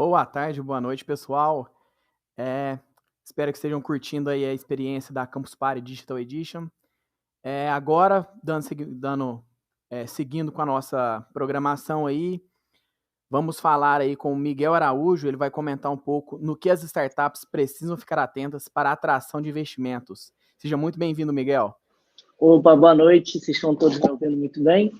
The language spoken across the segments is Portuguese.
Boa tarde, boa noite, pessoal. É, Espero que estejam curtindo aí a experiência da Campus Party Digital Edition. Agora, seguindo com a nossa programação aí, vamos falar aí com o Miguel Araújo. Ele vai comentar um pouco no que as startups precisam ficar atentas para a atração de investimentos. Seja muito bem-vindo, Miguel. Opa, boa noite, vocês estão todos me ouvindo muito bem?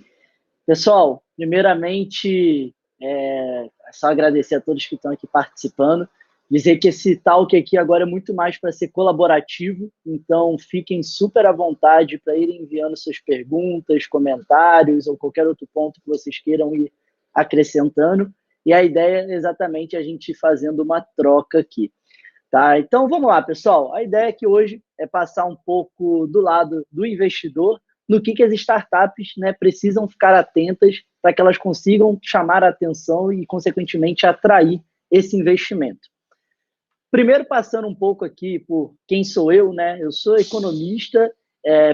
Pessoal, primeiramente, é só agradecer a todos que estão aqui participando, dizer que esse talk aqui agora é muito mais para ser colaborativo, então fiquem super à vontade para irem enviando suas perguntas, comentários ou qualquer outro ponto que vocês queiram ir acrescentando, e a ideia é exatamente a gente ir fazendo uma troca aqui. Tá? Então, vamos lá, pessoal. A ideia aqui hoje é passar um pouco do lado do investidor no que as startups, né, precisam ficar atentas para que elas consigam chamar a atenção e, consequentemente, atrair esse investimento. Primeiro, passando um pouco aqui por quem sou eu, né? Eu sou economista.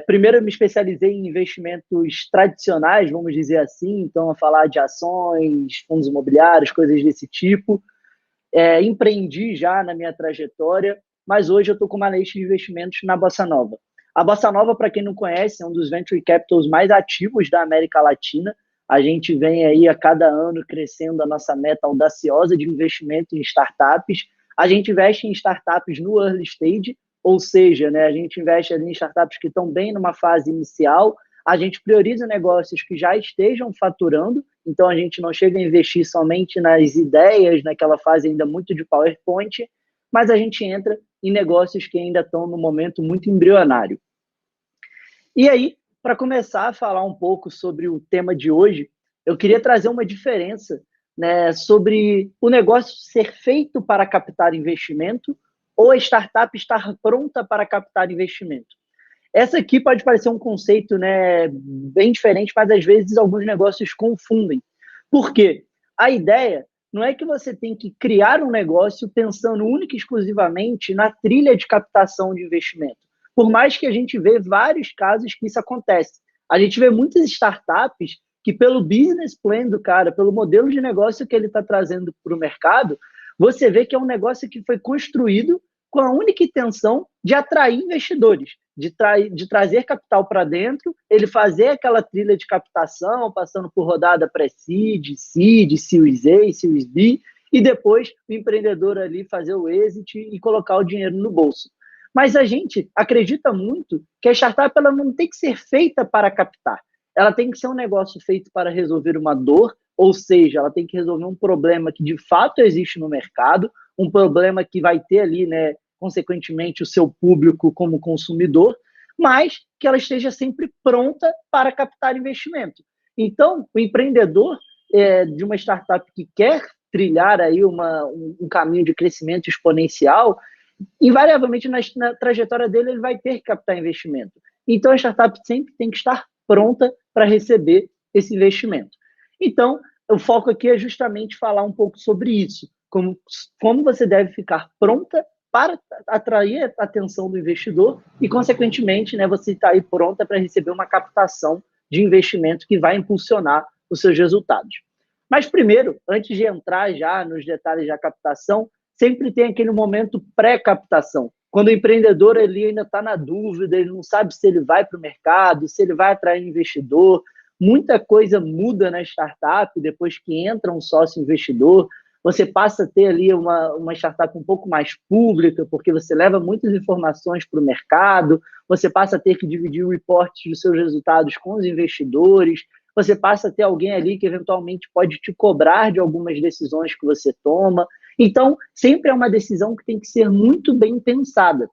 Primeiro, eu me especializei em investimentos tradicionais, vamos dizer assim, então, a falar de ações, fundos imobiliários, coisas desse tipo. Empreendi já na minha trajetória, mas hoje eu estou como analista de investimentos na Bossa Nova. A Bossa Nova, para quem não conhece, é um dos venture capitals mais ativos da América Latina. A gente vem aí a cada ano crescendo a nossa meta audaciosa de investimento em startups. A gente investe em startups no early stage, ou seja, né, a gente investe em startups que estão bem numa fase inicial. A gente prioriza negócios que já estejam faturando, então a gente não chega a investir somente nas ideias, naquela fase ainda muito de PowerPoint, mas a gente entra em negócios que ainda estão no momento muito embrionário. E aí, para começar a falar um pouco sobre o tema de hoje, eu queria trazer uma diferença, né, sobre o negócio ser feito para captar investimento ou a startup estar pronta para captar investimento. Essa aqui pode parecer um conceito, né, bem diferente, mas às vezes alguns negócios confundem. Por quê? A ideia não é que você tem que criar um negócio pensando única e exclusivamente na trilha de captação de investimento. Por mais que a gente vê vários casos que isso acontece. A gente vê muitas startups que, pelo business plan do cara, pelo modelo de negócio que ele está trazendo para o mercado, você vê que é um negócio que foi construído com a única intenção de atrair investidores, de trazer capital para dentro, ele fazer aquela trilha de captação, passando por rodada pré-seed, seed, Series A, Series B, e depois o empreendedor ali fazer o exit e colocar o dinheiro no bolso. Mas a gente acredita muito que a startup ela não tem que ser feita para captar, ela tem que ser um negócio feito para resolver uma dor, ou seja, ela tem que resolver um problema que de fato existe no mercado, um problema que vai ter ali, né, consequentemente, o seu público como consumidor, mas que ela esteja sempre pronta para captar investimento. Então, o empreendedor de uma startup que quer trilhar aí um caminho de crescimento exponencial, invariavelmente na trajetória dele ele vai ter que captar investimento. Então, a startup sempre tem que estar pronta para receber esse investimento. Então, o foco aqui é justamente falar um pouco sobre isso, como você deve ficar pronta para atrair a atenção do investidor e, consequentemente, né, você está aí pronta para receber uma captação de investimento que vai impulsionar os seus resultados. Mas, primeiro, antes de entrar já nos detalhes da captação, sempre tem aquele momento pré-captação, quando o empreendedor ele ainda está na dúvida, ele não sabe se ele vai para o mercado, se ele vai atrair investidor. Muita coisa muda na startup depois que entra um sócio investidor. Você passa a ter ali uma startup um pouco mais pública, porque você leva muitas informações para o mercado, você passa a ter que dividir o reporte dos seus resultados com os investidores, você passa a ter alguém ali que eventualmente pode te cobrar de algumas decisões que você toma. Então, sempre é uma decisão que tem que ser muito bem pensada.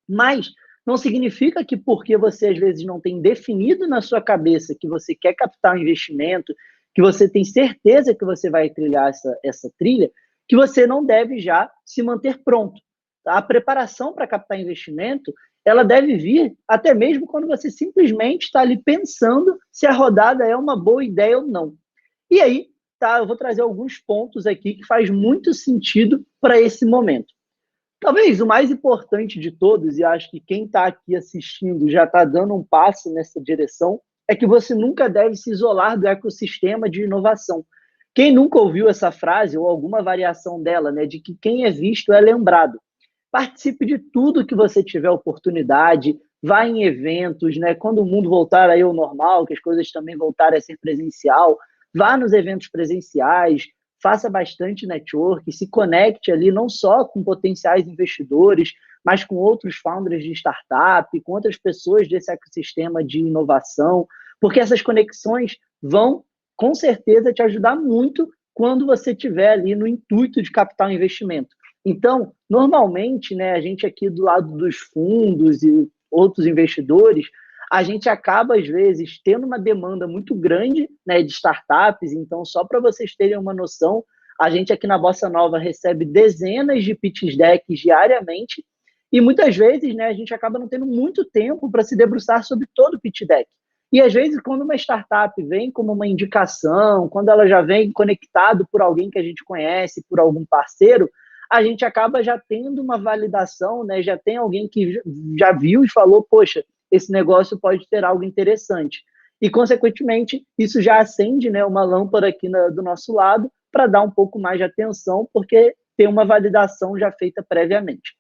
Mas não significa que porque você às vezes não tem definido na sua cabeça que você quer captar um investimento, que você tem certeza que você vai trilhar essa trilha, que você não deve já se manter pronto. A preparação para captar investimento, ela deve vir até mesmo quando você simplesmente está ali pensando se a rodada é uma boa ideia ou não. E aí, tá, eu vou trazer alguns pontos aqui que faz muito sentido para esse momento. Talvez o mais importante de todos, e acho que quem está aqui assistindo já está dando um passo nessa direção, é que você nunca deve se isolar do ecossistema de inovação. Quem nunca ouviu essa frase ou alguma variação dela, né, de que quem é visto é lembrado? Participe de tudo que você tiver oportunidade, vá em eventos, né? Quando o mundo voltar aí ao normal, que as coisas também voltarem a ser presencial, vá nos eventos presenciais, faça bastante network, se conecte ali não só com potenciais investidores, mas com outros founders de startup, com outras pessoas desse ecossistema de inovação, porque essas conexões vão, com certeza, te ajudar muito quando você estiver ali no intuito de captar um investimento. Então, normalmente, né, a gente aqui do lado dos fundos e outros investidores, a gente acaba, às vezes, tendo uma demanda muito grande, né, de startups. Então, só para vocês terem uma noção, a gente aqui na Bossa Nova recebe dezenas de pitch decks diariamente e muitas vezes, né, a gente acaba não tendo muito tempo para se debruçar sobre todo o pitch deck. E às vezes, quando uma startup vem como uma indicação, quando ela já vem conectado por alguém que a gente conhece, por algum parceiro, a gente acaba já tendo uma validação, né? Já tem alguém que já viu e falou, poxa, esse negócio pode ter algo interessante. E, consequentemente, isso já acende, né, uma lâmpada aqui do nosso lado para dar um pouco mais de atenção, porque tem uma validação já feita previamente.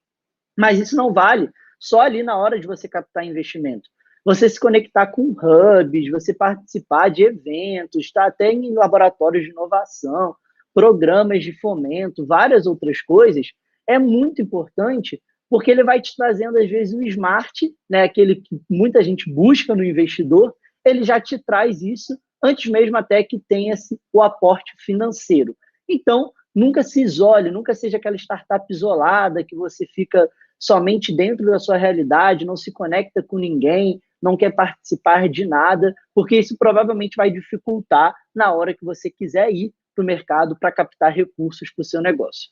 Mas isso não vale só ali na hora de você captar investimento. Você se conectar com hubs, você participar de eventos, estar até em laboratórios de inovação, programas de fomento, várias outras coisas, é muito importante, porque ele vai te trazendo, às vezes, um smart, né, aquele que muita gente busca no investidor, ele já te traz isso antes mesmo até que tenha o aporte financeiro. Então, nunca se isole, nunca seja aquela startup isolada que você fica somente dentro da sua realidade, não se conecta com ninguém, não quer participar de nada, porque isso provavelmente vai dificultar na hora que você quiser ir para o mercado para captar recursos para o seu negócio.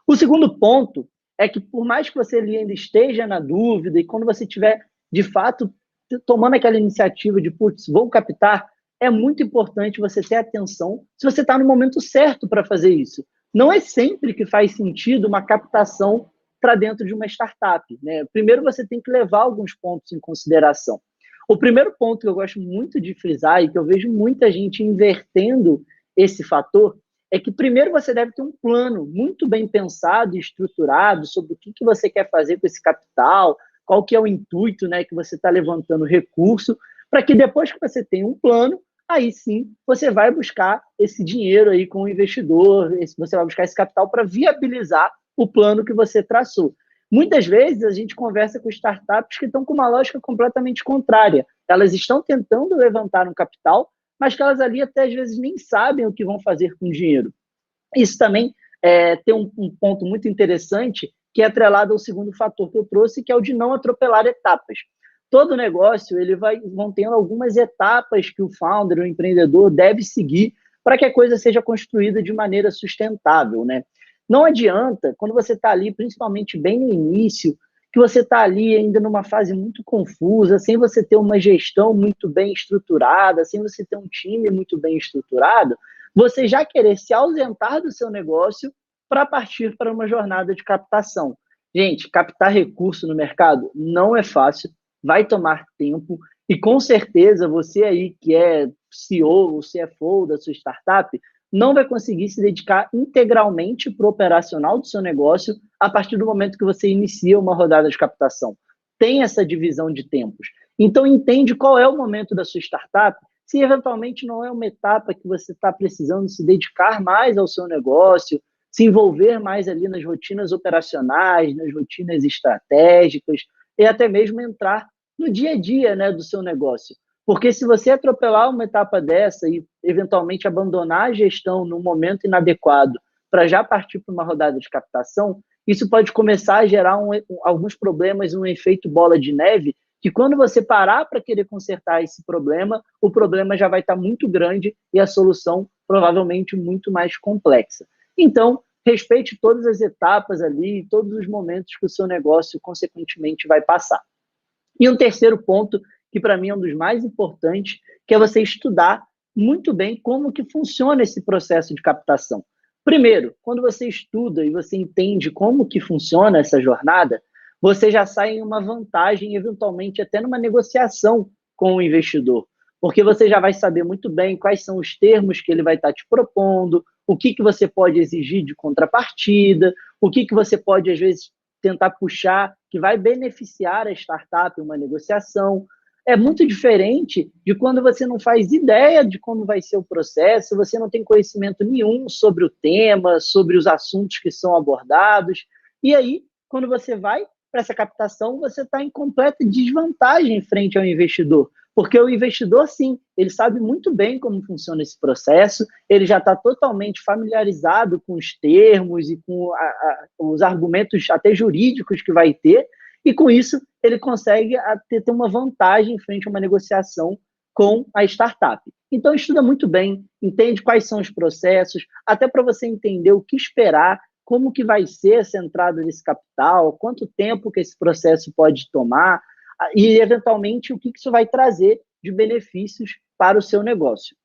O segundo ponto é que, por mais que você ainda esteja na dúvida e quando você estiver, de fato, tomando aquela iniciativa de, putz, vou captar, é muito importante você ter atenção se você está no momento certo para fazer isso. Não é sempre que faz sentido uma captação para dentro de uma startup, né? Primeiro, você tem que levar alguns pontos em consideração. O primeiro ponto que eu gosto muito de frisar e que eu vejo muita gente invertendo esse fator é que primeiro você deve ter um plano muito bem pensado e estruturado sobre o que você quer fazer com esse capital, qual que é o intuito, né, que você está levantando recurso, para que depois que você tem um plano, aí sim você vai buscar esse dinheiro aí com o investidor, você vai buscar esse capital para viabilizar o plano que você traçou. Muitas vezes a gente conversa com startups que estão com uma lógica completamente contrária. Elas estão tentando levantar um capital, mas que elas ali até às vezes nem sabem o que vão fazer com o dinheiro. Isso também tem um ponto muito interessante que é atrelado ao segundo fator que eu trouxe, que é o de não atropelar etapas. Todo negócio vão tendo algumas etapas que o founder, o empreendedor, deve seguir para que a coisa seja construída de maneira sustentável, né? Não adianta, quando você está ali, principalmente bem no início, que você está ali ainda numa fase muito confusa, sem você ter uma gestão muito bem estruturada, sem você ter um time muito bem estruturado, você já querer se ausentar do seu negócio para partir para uma jornada de captação. Gente, captar recurso no mercado não é fácil, vai tomar tempo, e com certeza você aí que é CEO ou CFO da sua startup, não vai conseguir se dedicar integralmente para o operacional do seu negócio a partir do momento que você inicia uma rodada de captação. Tem essa divisão de tempos. Então, entende qual é o momento da sua startup, se eventualmente não é uma etapa que você está precisando se dedicar mais ao seu negócio, se envolver mais ali nas rotinas operacionais, nas rotinas estratégicas, e até mesmo entrar no dia a dia, né, do seu negócio. Porque se você atropelar uma etapa dessa e eventualmente abandonar a gestão num momento inadequado para já partir para uma rodada de captação, isso pode começar a gerar alguns problemas, um efeito bola de neve, que quando você parar para querer consertar esse problema, o problema já vai estar muito grande e a solução provavelmente muito mais complexa. Então, respeite todas as etapas ali, todos os momentos que o seu negócio, consequentemente, vai passar. E um terceiro ponto, que para mim é um dos mais importantes, que é você estudar muito bem como que funciona esse processo de captação. Primeiro, quando você estuda e você entende como que funciona essa jornada, você já sai em uma vantagem, eventualmente até numa negociação com o investidor. porque você já vai saber muito bem quais são os termos que ele vai estar te propondo, o que você pode exigir de contrapartida, o que você pode, às vezes, tentar puxar que vai beneficiar a startup em uma negociação. É muito diferente de quando você não faz ideia de como vai ser o processo, você não tem conhecimento nenhum sobre o tema, sobre os assuntos que são abordados. E aí, quando você vai para essa captação, você está em completa desvantagem frente ao investidor. Porque o investidor, sim, ele sabe muito bem como funciona esse processo, ele já está totalmente familiarizado com os termos e com os argumentos até jurídicos que vai ter, e com isso ele consegue ter uma vantagem frente a uma negociação com a startup. Então, estuda muito bem, entende quais são os processos, até para você entender o que esperar, como que vai ser essa entrada desse capital, quanto tempo que esse processo pode tomar, e, eventualmente, o que isso vai trazer de benefícios para o seu negócio.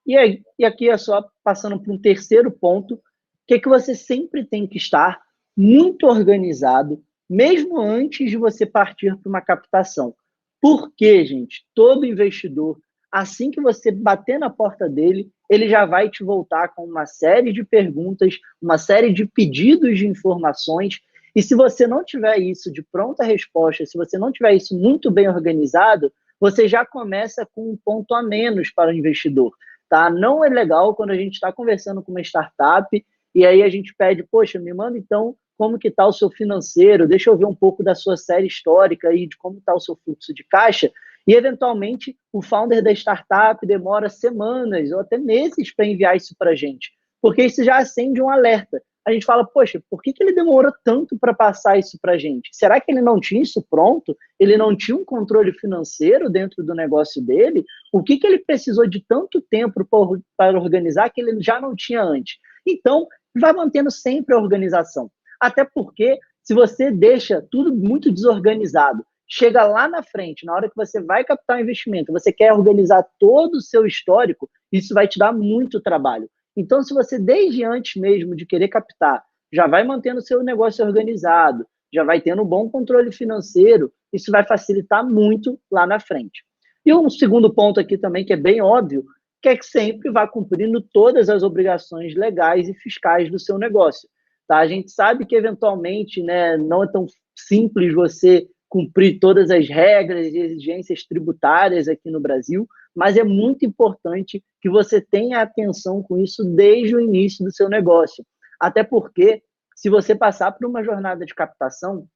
E aqui é só passando para um terceiro ponto, que você sempre tem que estar muito organizado, mesmo antes de você partir para uma captação. Porque, gente, todo investidor, assim que você bater na porta dele, ele já vai te voltar com uma série de perguntas, uma série de pedidos de informações. E se você não tiver isso de pronta resposta, se você não tiver isso muito bem organizado, você já começa com um ponto a menos para o investidor. Tá? Não é legal quando a gente está conversando com uma startup e aí a gente pede, poxa, me manda então como que está o seu financeiro, deixa eu ver um pouco da sua série histórica e de como está o seu fluxo de caixa, e eventualmente o founder da startup demora semanas ou até meses para enviar isso para a gente, porque isso já acende um alerta. A gente fala, poxa, por que ele demorou tanto para passar isso para a gente? Será que ele não tinha isso pronto? Ele não tinha um controle financeiro dentro do negócio dele? O que ele precisou de tanto tempo para organizar que ele já não tinha antes? Então, vai mantendo sempre a organização. Até porque, se você deixa tudo muito desorganizado, chega lá na frente, na hora que você vai captar um investimento, você quer organizar todo o seu histórico, isso vai te dar muito trabalho. Então, se você, desde antes mesmo de querer captar, já vai mantendo o seu negócio organizado, já vai tendo um bom controle financeiro, isso vai facilitar muito lá na frente. E um segundo ponto aqui também, que é bem óbvio, que é que sempre vá cumprindo todas as obrigações legais e fiscais do seu negócio. Tá? A gente sabe que, eventualmente, né, não é tão simples você cumprir todas as regras e exigências tributárias aqui no Brasil, mas é muito importante que você tenha atenção com isso desde o início do seu negócio. Até porque, se você passar por uma jornada de captação,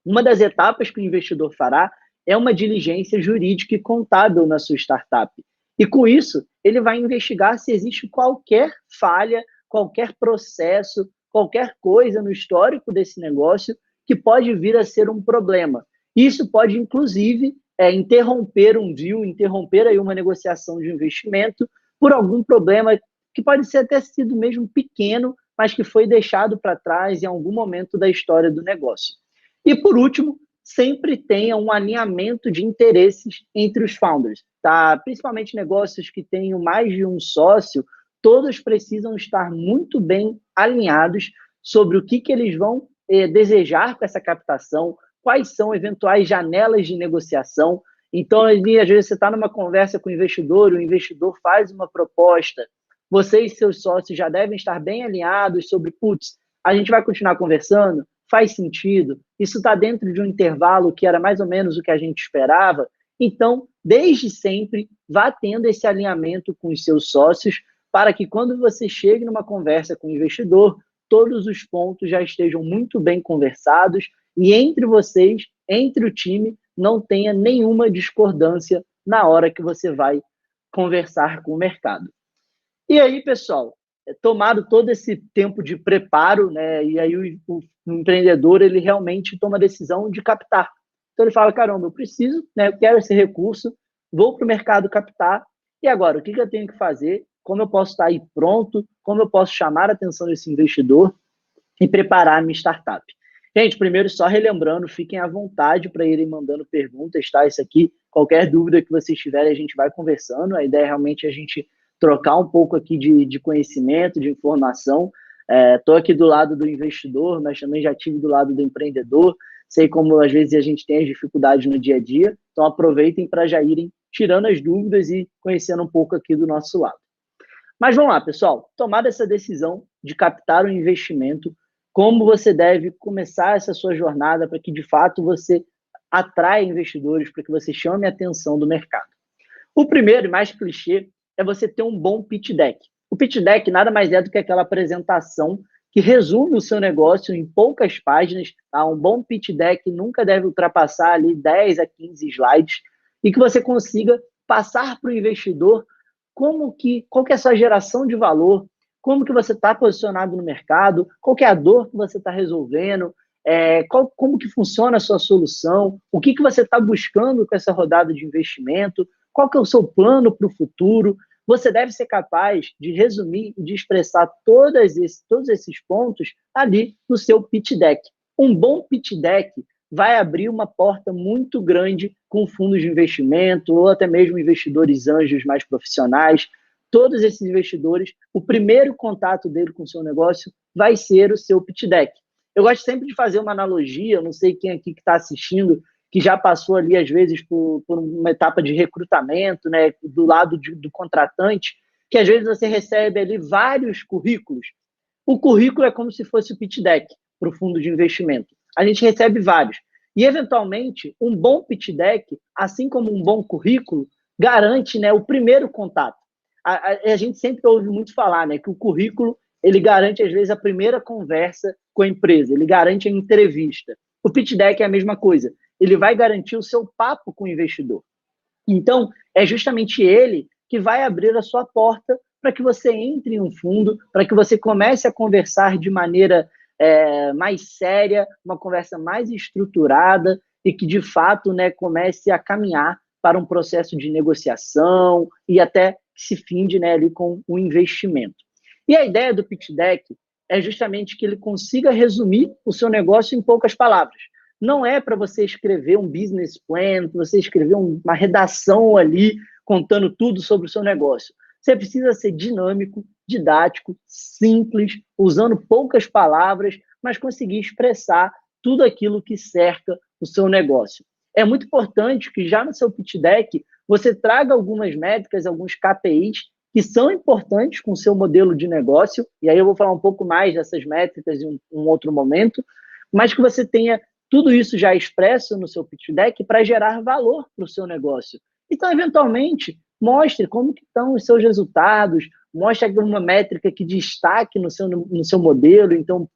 uma das etapas que o investidor fará é uma diligência jurídica e contábil na sua startup. E com isso, ele vai investigar se existe qualquer falha, qualquer processo, qualquer coisa no histórico desse negócio que pode vir a ser um problema. Isso pode, inclusive, interromper um deal, interromper aí uma negociação de investimento por algum problema que pode ser até sido mesmo pequeno, mas que foi deixado para trás em algum momento da história do negócio. E, por último, sempre tenha um alinhamento de interesses entre os founders, tá? Principalmente negócios que tenham mais de um sócio, todos precisam estar muito bem alinhados sobre o que eles vão desejar com essa captação, quais são eventuais janelas de negociação. Então, ali, às vezes, você está numa conversa com o investidor faz uma proposta, você e seus sócios já devem estar bem alinhados sobre, putz, a gente vai continuar conversando? Faz sentido? Isso está dentro de um intervalo que era mais ou menos o que a gente esperava? Então, desde sempre, vá tendo esse alinhamento com os seus sócios para que quando você chegue numa conversa com o investidor, todos os pontos já estejam muito bem conversados e entre vocês, entre o time, não tenha nenhuma discordância na hora que você vai conversar com o mercado. E aí, pessoal, tomado todo esse tempo de preparo, né, e aí o empreendedor, ele realmente toma a decisão de captar. Então ele fala, caramba, eu preciso, né, eu quero esse recurso, vou para o mercado captar, e agora, o que eu tenho que fazer? Como eu posso estar aí pronto? Como eu posso chamar a atenção desse investidor e preparar a minha startup? Gente, primeiro, só relembrando, fiquem à vontade para irem mandando perguntas, tá? Isso aqui, qualquer dúvida que vocês tiverem, a gente vai conversando. A ideia é realmente a gente trocar um pouco aqui de conhecimento, de informação. Estou aqui do lado do investidor, mas também já estive do lado do empreendedor. Sei como, às vezes, a gente tem as dificuldades no dia a dia. Então, aproveitem para já irem tirando as dúvidas e conhecendo um pouco aqui do nosso lado. Mas vamos lá, pessoal. Tomada essa decisão de captar um investimento, como você deve começar essa sua jornada para que, de fato, você atraia investidores, para que você chame a atenção do mercado. O primeiro e mais clichê é você ter um bom pitch deck. O pitch deck nada mais é do que aquela apresentação que resume o seu negócio em poucas páginas. Tá? Um bom pitch deck nunca deve ultrapassar ali 10 a 15 slides e que você consiga passar para o investidor qual que é a sua geração de valor, como que você está posicionado no mercado, qual que é a dor que você está resolvendo, como que funciona a sua solução, o que você está buscando com essa rodada de investimento, qual que é o seu plano para o futuro. Você deve ser capaz de resumir e de expressar todos esses pontos ali no seu pitch deck. Um bom pitch deck vai abrir uma porta muito grande com fundos de investimento ou até mesmo investidores anjos mais profissionais. Todos esses investidores, o primeiro contato dele com o seu negócio vai ser o seu pitch deck. Eu gosto sempre de fazer uma analogia, eu não sei quem aqui que está assistindo, que já passou ali, às vezes, por uma etapa de recrutamento, né, do lado do contratante, que às vezes você recebe ali vários currículos. O currículo é como se fosse o pitch deck para o fundo de investimento. A gente recebe vários. E, eventualmente, um bom pitch deck, assim como um bom currículo, garante, né, o primeiro contato. A gente sempre ouve muito falar, né, que o currículo ele garante, às vezes, a primeira conversa com a empresa, ele garante a entrevista. O pitch deck é a mesma coisa. Ele vai garantir o seu papo com o investidor. Então, é justamente ele que vai abrir a sua porta para que você entre em um fundo, para que você comece a conversar de maneira mais séria, uma conversa mais estruturada e que, de fato, né, comece a caminhar para um processo de negociação e até que se finde, né, ali com o investimento. E a ideia do pitch deck é justamente que ele consiga resumir o seu negócio em poucas palavras. Não é para você escrever um business plan, para você escrever uma redação ali contando tudo sobre o seu negócio. Você precisa ser dinâmico, didático, simples, usando poucas palavras, mas conseguir expressar tudo aquilo que cerca o seu negócio. É muito importante que já no seu pitch deck você traga algumas métricas, alguns KPIs que são importantes com o seu modelo de negócio, e aí eu vou falar um pouco mais dessas métricas em um outro momento, mas que você tenha tudo isso já expresso no seu pitch deck para gerar valor para o seu negócio. Então, eventualmente, mostre como que estão os seus resultados, mostre alguma métrica que destaque no seu modelo. Então,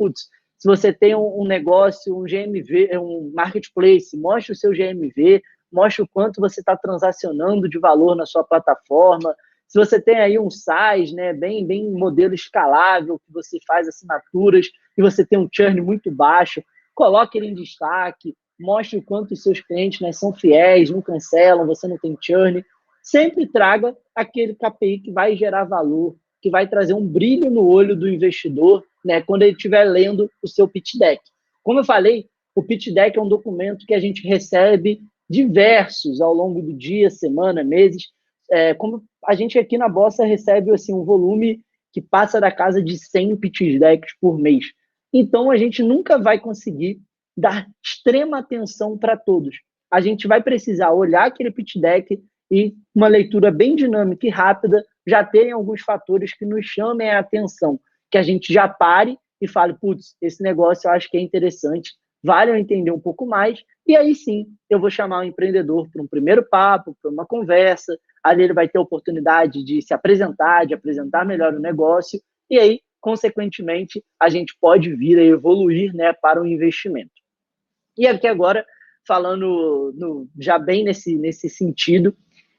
se você tem um negócio, um GMV, um marketplace, mostre o seu GMV, mostre o quanto você está transacionando de valor na sua plataforma. Se você tem aí um SaaS, né, bem modelo escalável, que você faz assinaturas e você tem um churn muito baixo, coloque ele em destaque, mostre o quanto os seus clientes, né, são fiéis, não cancelam, você não tem churn. Sempre traga aquele KPI que vai gerar valor, que vai trazer um brilho no olho do investidor, né, quando ele estiver lendo o seu pitch deck. Como eu falei, o pitch deck é um documento que a gente recebe diversos ao longo do dia, semana, meses. Como a gente aqui na Bossa recebe assim, um volume que passa da casa de 100 pitch decks por mês. Então, a gente nunca vai conseguir dar extrema atenção para todos. A gente vai precisar olhar aquele pitch deck e uma leitura bem dinâmica e rápida já terem alguns fatores que nos chamem a atenção, que a gente já pare e fale, esse negócio eu acho que é interessante, vale eu entender um pouco mais, e aí sim eu vou chamar o empreendedor para um primeiro papo, para uma conversa, ali ele vai ter a oportunidade de se apresentar, de apresentar melhor o negócio, e aí, consequentemente, a gente pode vir a evoluir, né, para o investimento. E aqui agora, falando já bem nesse sentido,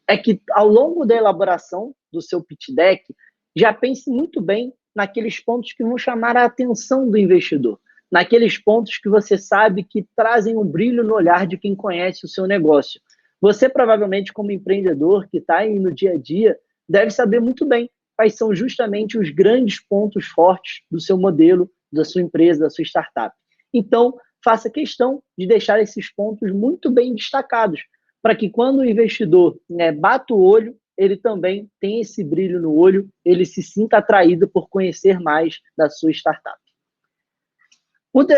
é que ao longo da elaboração do seu pitch deck, já pense muito bem naqueles pontos que vão chamar a atenção do investidor, naqueles pontos que você sabe que trazem um brilho no olhar de quem conhece o seu negócio. Você, provavelmente, como empreendedor que está aí no dia a dia, deve saber muito bem quais são justamente os grandes pontos fortes do seu modelo, da sua empresa, da sua startup. Então, faça questão de deixar esses pontos muito bem destacados, para que quando o investidor, né, bata o olho, ele também tem esse brilho no olho, ele se sinta atraído por conhecer mais da sua startup.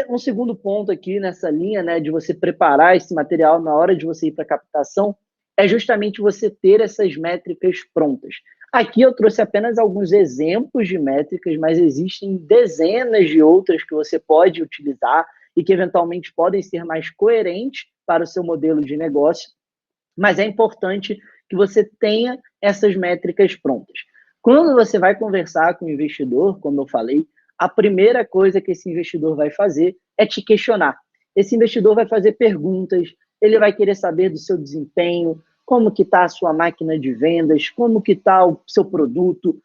Um segundo ponto aqui nessa linha, né, de você preparar esse material na hora de você ir para a captação, é justamente você ter essas métricas prontas. Aqui eu trouxe apenas alguns exemplos de métricas, mas existem dezenas de outras que você pode utilizar e que eventualmente podem ser mais coerentes para o seu modelo de negócio, mas é importante que você tenha essas métricas prontas. Quando você vai conversar com o investidor, como eu falei, a primeira coisa que esse investidor vai fazer é te questionar. Esse investidor vai fazer perguntas, ele vai querer saber do seu desempenho, como que está a sua máquina de vendas, como que está o seu produto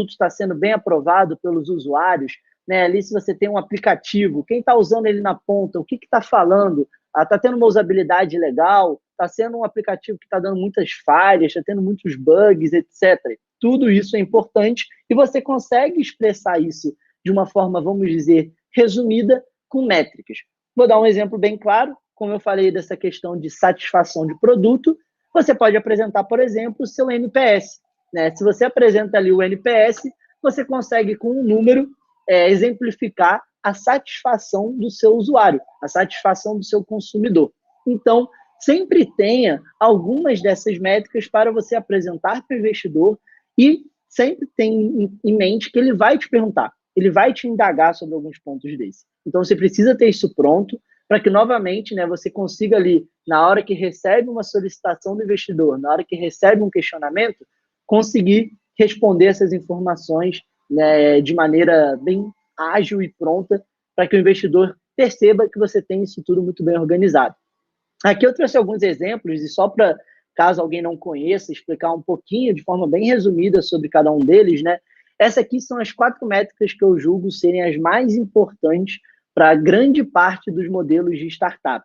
está sendo bem aprovado pelos usuários, né? Ali se você tem um aplicativo, quem está usando ele na ponta, o que está falando, está tendo uma usabilidade legal, está sendo um aplicativo que está dando muitas falhas, está tendo muitos bugs, etc. Tudo isso é importante e você consegue expressar isso de uma forma, vamos dizer, resumida, com métricas. Vou dar um exemplo bem claro, como eu falei dessa questão de satisfação de produto, você pode apresentar, por exemplo, o seu NPS. Né? Se você apresenta ali o NPS, você consegue, com um número, exemplificar a satisfação do seu usuário, a satisfação do seu consumidor. Então, sempre tenha algumas dessas métricas para você apresentar para o investidor e sempre tenha em mente que ele vai te perguntar, ele vai te indagar sobre alguns pontos desse. Então, você precisa ter isso pronto para que, novamente, né, você consiga ali, na hora que recebe uma solicitação do investidor, na hora que recebe um questionamento, conseguir responder essas informações, né, de maneira bem ágil e pronta, para que o investidor perceba que você tem isso tudo muito bem organizado. Aqui eu trouxe alguns exemplos, e só para, caso alguém não conheça, explicar um pouquinho, de forma bem resumida, sobre cada um deles, né? Essas aqui são as 4 métricas que eu julgo serem as mais importantes para grande parte dos modelos de startup.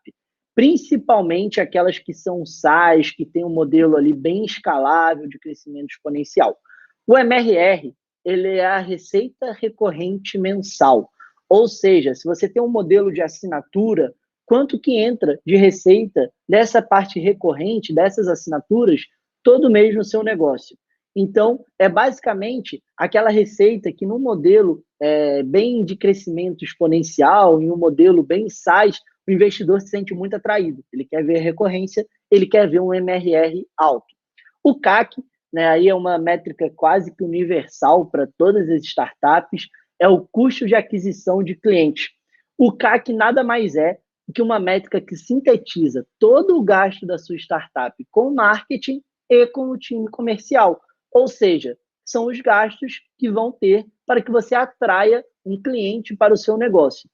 Principalmente aquelas que são SaaS, que tem um modelo ali bem escalável de crescimento exponencial. O MRR, ele é a receita recorrente mensal. Ou seja, se você tem um modelo de assinatura, quanto que entra de receita dessa parte recorrente, dessas assinaturas, todo mês no seu negócio. Então, é basicamente aquela receita que no modelo bem de crescimento exponencial, em um modelo bem SaaS, o investidor se sente muito atraído. Ele quer ver a recorrência, ele quer ver um MRR alto. O CAC, né, aí é uma métrica quase que universal para todas as startups, é o custo de aquisição de clientes. O CAC nada mais é que uma métrica que sintetiza todo o gasto da sua startup com marketing e com o time comercial. Ou seja, são os gastos que vão ter para que você atraia um cliente para o seu negócio.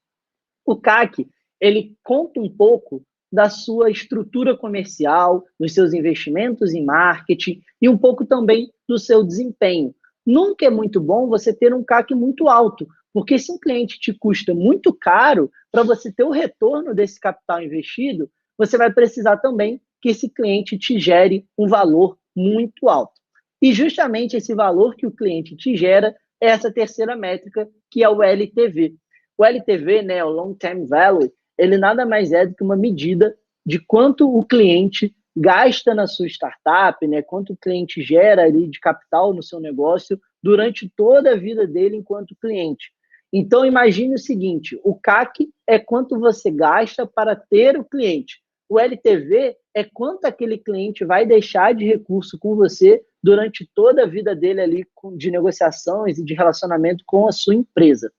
O CAC, ele conta um pouco da sua estrutura comercial, dos seus investimentos em marketing e um pouco também do seu desempenho. Nunca é muito bom você ter um CAC muito alto, porque se um cliente te custa muito caro, para você ter o retorno desse capital investido, você vai precisar também que esse cliente te gere um valor muito alto. E justamente esse valor que o cliente te gera é essa terceira métrica, que é o LTV. O LTV, né, o Long Term Value, ele nada mais é do que uma medida de quanto o cliente gasta na sua startup, né, quanto o cliente gera ali de capital no seu negócio durante toda a vida dele enquanto cliente. Então, imagine o seguinte, o CAC é quanto você gasta para ter o cliente. O LTV é quanto aquele cliente vai deixar de recurso com você durante toda a vida dele ali de negociações e de relacionamento com a sua empresa.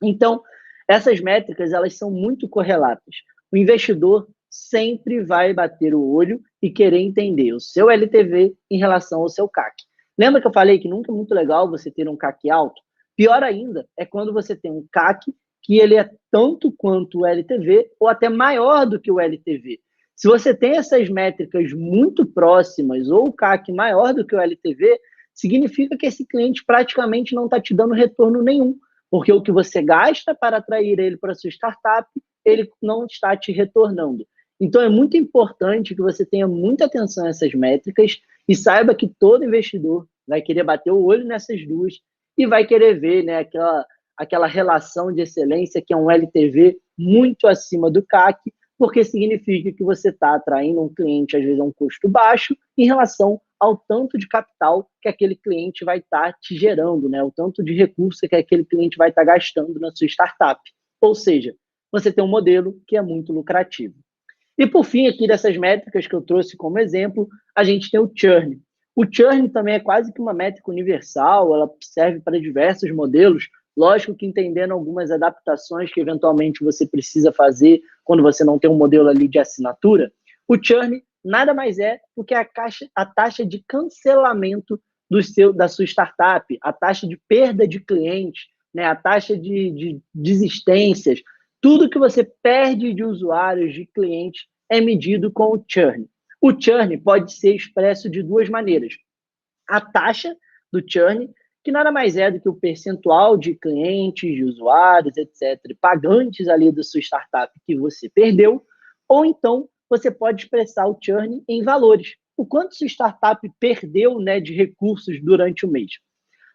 Então, essas métricas, elas são muito correlatas. O investidor sempre vai bater o olho e querer entender o seu LTV em relação ao seu CAC. Lembra que eu falei que nunca é muito legal você ter um CAC alto? Pior ainda é quando você tem um CAC que ele é tanto quanto o LTV ou até maior do que o LTV. Se você tem essas métricas muito próximas ou o CAC maior do que o LTV, significa que esse cliente praticamente não está te dando retorno nenhum, porque o que você gasta para atrair ele para a sua startup, ele não está te retornando. Então, é muito importante que você tenha muita atenção a essas métricas e saiba que todo investidor vai querer bater o olho nessas duas e vai querer ver, né, aquela relação de excelência que é um LTV muito acima do CAC, porque significa que você está atraindo um cliente, às vezes, a um custo baixo, em relação ao tanto de capital que aquele cliente vai estar te gerando, né? O tanto de recurso que aquele cliente vai estar gastando na sua startup. Ou seja, você tem um modelo que é muito lucrativo. E por fim, aqui dessas métricas que eu trouxe como exemplo, a gente tem o churn. O churn também é quase que uma métrica universal, ela serve para diversos modelos, lógico que entendendo algumas adaptações que eventualmente você precisa fazer quando você não tem um modelo ali de assinatura. O churn nada mais é do que a taxa de cancelamento da sua startup, a taxa de perda de clientes, né, a taxa de desistências, tudo que você perde de usuários, de clientes, é medido com o churn. O churn pode ser expresso de duas maneiras. A taxa do churn, que nada mais é do que o percentual de clientes, de usuários, etc., pagantes ali da sua startup que você perdeu, ou então você pode expressar o churn em valores. O quanto sua startup perdeu, né, de recursos durante o mês.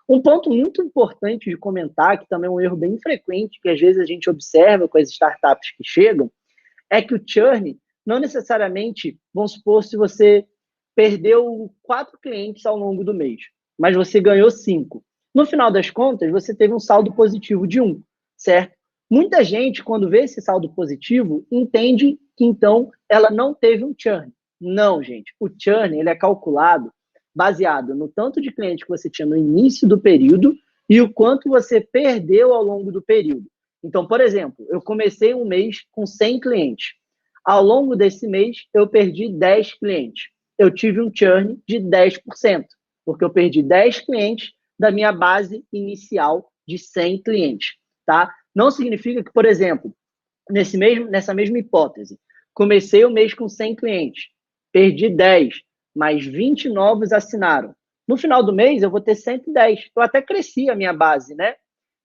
Um ponto muito importante de comentar, que também é um erro bem frequente, que às vezes a gente observa com as startups que chegam, é que o churn não necessariamente, vamos supor, se você perdeu 4 clientes ao longo do mês, mas você ganhou 5. No final das contas, você teve um saldo positivo de 1, certo? Muita gente, quando vê esse saldo positivo, entende que, então, ela não teve um churn. Não, gente. O churn ele é calculado baseado no tanto de clientes que você tinha no início do período e o quanto você perdeu ao longo do período. Então, por exemplo, eu comecei um mês com 100 clientes. Ao longo desse mês, eu perdi 10 clientes. Eu tive um churn de 10%, porque eu perdi 10 clientes da minha base inicial de 100 clientes. Tá? Não significa que, por exemplo, nessa mesma hipótese, comecei o mês com 100 clientes, perdi 10, mas 20 novos assinaram. No final do mês, eu vou ter 110. Eu até cresci a minha base, né?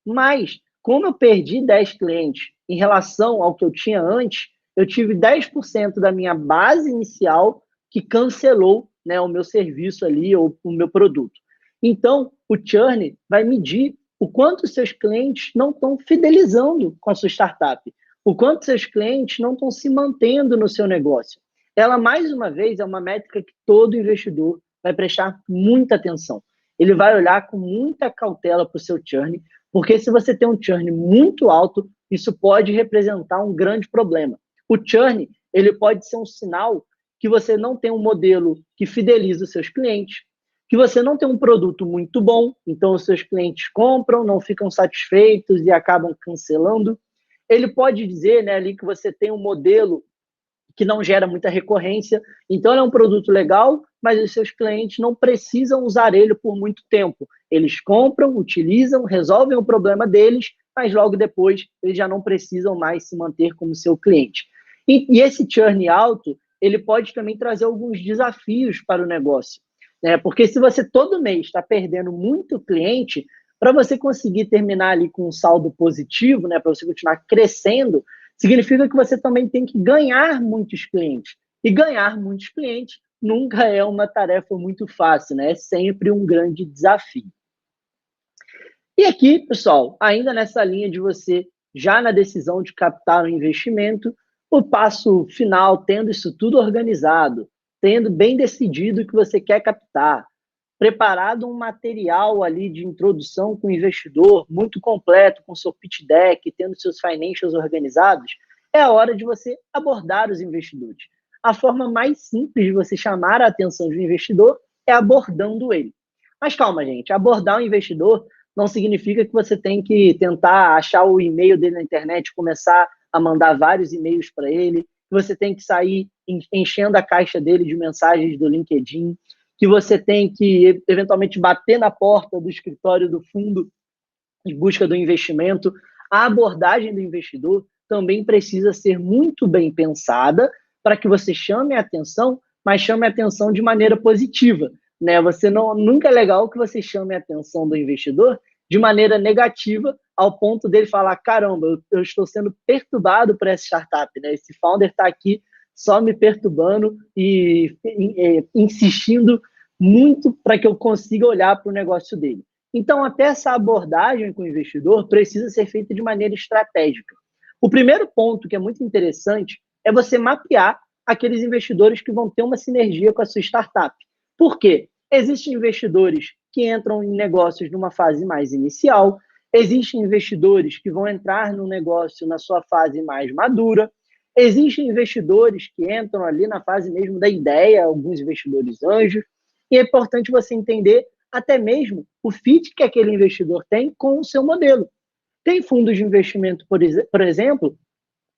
Mas, como eu perdi 10 clientes em relação ao que eu tinha antes, eu tive 10% da minha base inicial que cancelou, né, o meu serviço ali, ou o meu produto. Então, o churn vai medir o quanto os seus clientes não estão fidelizando com a sua startup, o quanto seus clientes não estão se mantendo no seu negócio. Ela, mais uma vez, é uma métrica que todo investidor vai prestar muita atenção. Ele vai olhar com muita cautela para o seu churn, porque se você tem um churn muito alto, isso pode representar um grande problema. O churn, ele pode ser um sinal que você não tem um modelo que fideliza os seus clientes, que você não tem um produto muito bom, então os seus clientes compram, não ficam satisfeitos e acabam cancelando. Ele pode dizer, né, ali que você tem um modelo que não gera muita recorrência, então ele é um produto legal, mas os seus clientes não precisam usar ele por muito tempo. Eles compram, utilizam, resolvem o problema deles, mas logo depois eles já não precisam mais se manter como seu cliente. E esse churn alto, ele pode também trazer alguns desafios para o negócio, né? Porque se você todo mês está perdendo muito cliente, para você conseguir terminar ali com um saldo positivo, né, para você continuar crescendo, significa que você também tem que ganhar muitos clientes. E ganhar muitos clientes nunca é uma tarefa muito fácil, né? É sempre um grande desafio. E aqui, pessoal, ainda nessa linha de você, já na decisão de captar um investimento, o passo final, tendo isso tudo organizado, tendo bem decidido o que você quer captar, preparado um material ali de introdução com o investidor muito completo, com seu pitch deck, tendo seus financials organizados, é a hora de você abordar os investidores. A forma mais simples de você chamar a atenção de um investidor é abordando ele. Mas calma, gente, abordar um investidor não significa que você tem que tentar achar o e-mail dele na internet, começar a mandar vários e-mails para ele, que você tem que sair enchendo a caixa dele de mensagens do LinkedIn, que você tem que, eventualmente, bater na porta do escritório do fundo em busca do investimento. A abordagem do investidor também precisa ser muito bem pensada para que você chame a atenção, mas chame a atenção de maneira positiva, né? Nunca é legal que você chame a atenção do investidor de maneira negativa, ao ponto dele falar, caramba, eu estou sendo perturbado por essa startup, né? Esse founder está aqui só me perturbando e insistindo muito para que eu consiga olhar para o negócio dele. Então, até essa abordagem com o investidor precisa ser feita de maneira estratégica. O primeiro ponto que é muito interessante é você mapear aqueles investidores que vão ter uma sinergia com a sua startup. Por quê? Existem investidores que entram em negócios numa fase mais inicial, existem investidores que vão entrar no negócio na sua fase mais madura, Existem investidores que entram ali na fase mesmo da ideia, alguns investidores anjos, e é importante você entender até mesmo o fit que aquele investidor tem com o seu modelo. Tem fundos de investimento, por exemplo,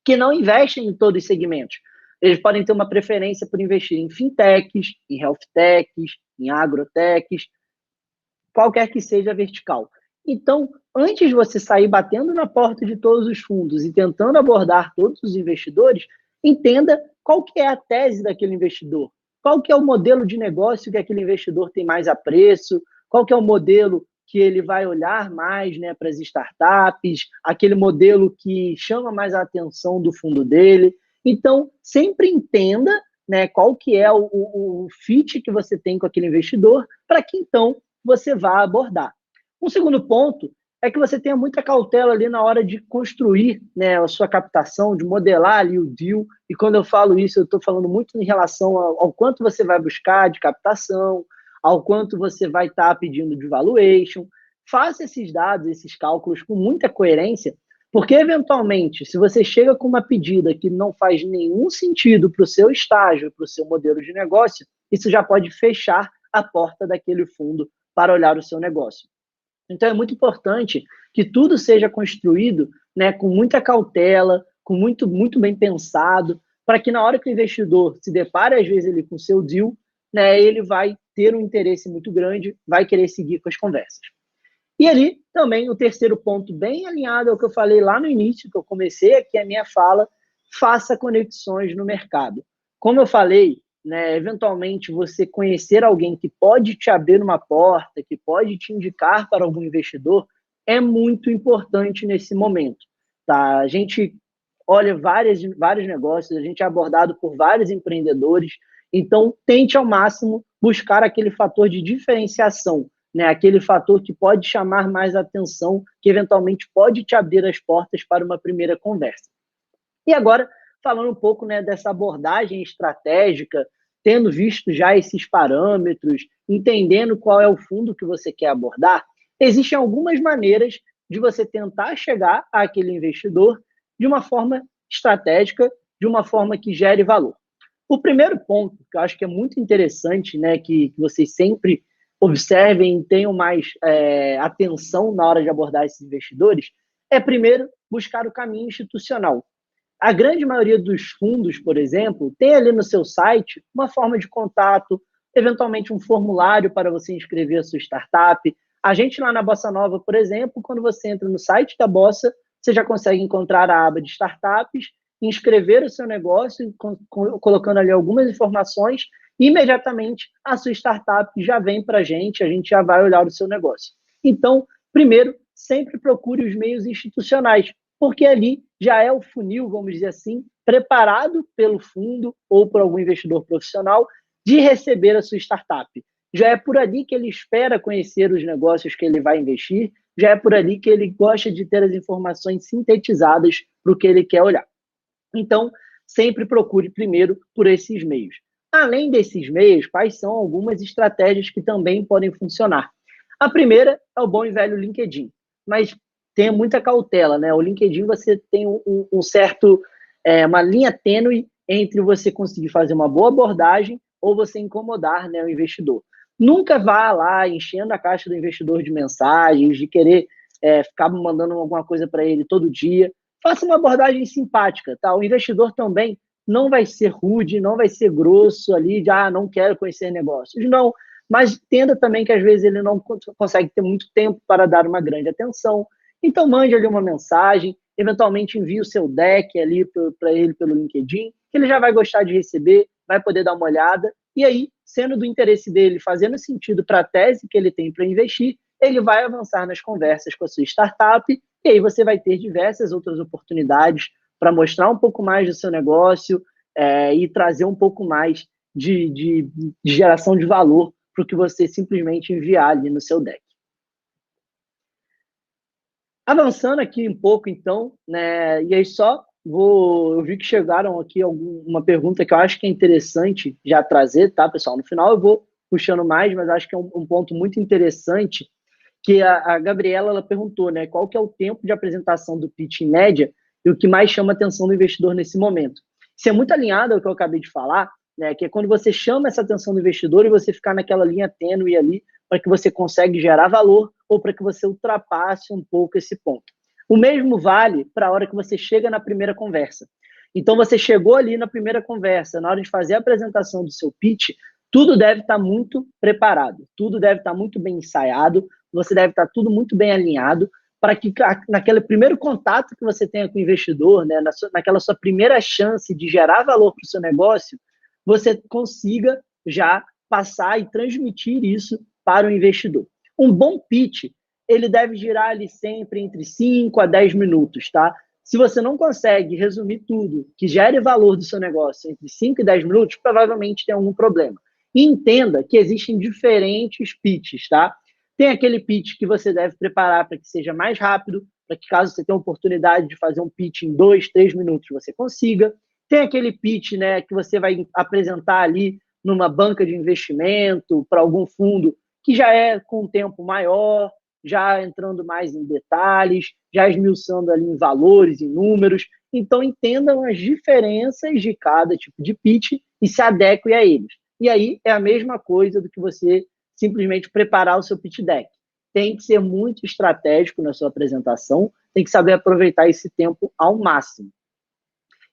que não investem em todos os segmentos. Eles podem ter uma preferência por investir em fintechs, em healthtechs, em agrotechs, qualquer que seja a vertical. Então, antes de você sair batendo na porta de todos os fundos e tentando abordar todos os investidores, entenda qual que é a tese daquele investidor, qual que é o modelo de negócio que aquele investidor tem mais apreço, qual que é o modelo que ele vai olhar mais, né, para as startups, aquele modelo que chama mais a atenção do fundo dele. Então, sempre entenda, né, qual que é o fit que você tem com aquele investidor, para que então você vá abordar. Um segundo ponto é que você tenha muita cautela ali na hora de construir, né, a sua captação, de modelar ali o deal. E quando eu falo isso, eu estou falando muito em relação ao quanto você vai buscar de captação, ao quanto você vai estar pedindo de valuation. Faça esses dados, esses cálculos com muita coerência, porque, eventualmente, se você chega com uma pedida que não faz nenhum sentido para o seu estágio, para o seu modelo de negócio, isso já pode fechar a porta daquele fundo para olhar o seu negócio. Então, é muito importante que tudo seja construído, né, com muita cautela, com muito bem pensado, para que na hora que o investidor se depare, às vezes, ele, com o seu deal, né, ele vai ter um interesse muito grande, vai querer seguir com as conversas. E ali, também, o terceiro ponto, bem alinhado ao que eu falei lá no início, que eu comecei aqui a minha fala, faça conexões no mercado. Como eu falei, né, eventualmente você conhecer alguém que pode te abrir uma porta, que pode te indicar para algum investidor, é muito importante nesse momento. Tá? A gente olha vários negócios, a gente é abordado por vários empreendedores, então tente ao máximo buscar aquele fator de diferenciação, né, aquele fator que pode chamar mais atenção, que eventualmente pode te abrir as portas para uma primeira conversa. E agora, falando um pouco, né, dessa abordagem estratégica, tendo visto já esses parâmetros, entendendo qual é o fundo que você quer abordar, existem algumas maneiras de você tentar chegar àquele investidor de uma forma estratégica, de uma forma que gere valor. O primeiro ponto, que eu acho que é muito interessante, né, que vocês sempre observem e tenham mais atenção na hora de abordar esses investidores, é primeiro buscar o caminho institucional. A grande maioria dos fundos, por exemplo, tem ali no seu site uma forma de contato, eventualmente um formulário para você inscrever a sua startup. A gente lá na Bossa Nova, por exemplo, quando você entra no site da Bossa, você já consegue encontrar a aba de startups, inscrever o seu negócio, colocando ali algumas informações, e imediatamente a sua startup já vem para a gente já vai olhar o seu negócio. Então, primeiro, sempre procure os meios institucionais, porque ali já é o funil, vamos dizer assim, preparado pelo fundo ou por algum investidor profissional de receber a sua startup. Já é por ali que ele espera conhecer os negócios que ele vai investir, já é por ali que ele gosta de ter as informações sintetizadas para o que ele quer olhar. Então, sempre procure primeiro por esses meios. Além desses meios, quais são algumas estratégias que também podem funcionar? A primeira é o bom e velho LinkedIn, mas tenha muita cautela, né? O LinkedIn você tem uma linha tênue entre você conseguir fazer uma boa abordagem ou você incomodar, né, o investidor. Nunca vá lá enchendo a caixa do investidor de mensagens, de querer ficar mandando alguma coisa para ele todo dia. Faça uma abordagem simpática, tá? O investidor também não vai ser rude, não vai ser grosso ali, de não quero conhecer negócios. Não, mas entenda também que às vezes ele não consegue ter muito tempo para dar uma grande atenção. Então mande ali uma mensagem, eventualmente envie o seu deck ali para ele pelo LinkedIn, que ele já vai gostar de receber, vai poder dar uma olhada, e aí, sendo do interesse dele, fazendo sentido para a tese que ele tem para investir, ele vai avançar nas conversas com a sua startup, e aí você vai ter diversas outras oportunidades para mostrar um pouco mais do seu negócio e trazer um pouco mais de geração de valor para o que você simplesmente enviar ali no seu deck. Avançando aqui um pouco, então, né, e aí eu vi que chegaram aqui uma pergunta que eu acho que é interessante já trazer, tá, pessoal? No final eu vou puxando mais, mas acho que é um ponto muito interessante, que a Gabriela ela perguntou, né, qual que é o tempo de apresentação do pitch em média e o que mais chama a atenção do investidor nesse momento. Isso é muito alinhado ao que eu acabei de falar, né, que é quando você chama essa atenção do investidor e você ficar naquela linha tênue ali para que você consiga gerar valor ou para que você ultrapasse um pouco esse ponto. O mesmo vale para a hora que você chega na primeira conversa. Então, você chegou ali na primeira conversa, na hora de fazer a apresentação do seu pitch, tudo deve estar muito preparado, tudo deve estar muito bem ensaiado, você deve estar tudo muito bem alinhado, para que naquele primeiro contato que você tenha com o investidor, né, naquela sua primeira chance de gerar valor para o seu negócio, você consiga já passar e transmitir isso para o investidor. Um bom pitch, ele deve girar ali sempre entre 5 a 10 minutos, tá? Se você não consegue resumir tudo que gere valor do seu negócio entre 5 e 10 minutos, provavelmente tem algum problema. E entenda que existem diferentes pitches, tá? Tem aquele pitch que você deve preparar para que seja mais rápido, para que caso você tenha a oportunidade de fazer um pitch em 2, 3 minutos, você consiga. Tem aquele pitch, né, que você vai apresentar ali numa banca de investimento, para algum fundo, que já é com um tempo maior, já entrando mais em detalhes, já esmiuçando ali em valores, em números. Então, entendam as diferenças de cada tipo de pitch e se adequem a eles. E aí é a mesma coisa do que você simplesmente preparar o seu pitch deck. Tem que ser muito estratégico na sua apresentação, tem que saber aproveitar esse tempo ao máximo.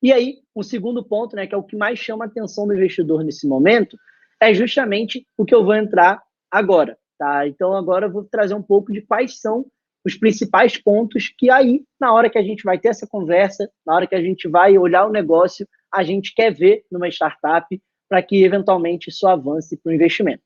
E aí, um segundo ponto, né, que é o que mais chama a atenção do investidor nesse momento, é justamente o que eu vou entrar agora. Tá? Então, agora eu vou trazer um pouco de quais são os principais pontos que aí, na hora que a gente vai ter essa conversa, na hora que a gente vai olhar o negócio, a gente quer ver numa startup para que, eventualmente, isso avance para o investimento.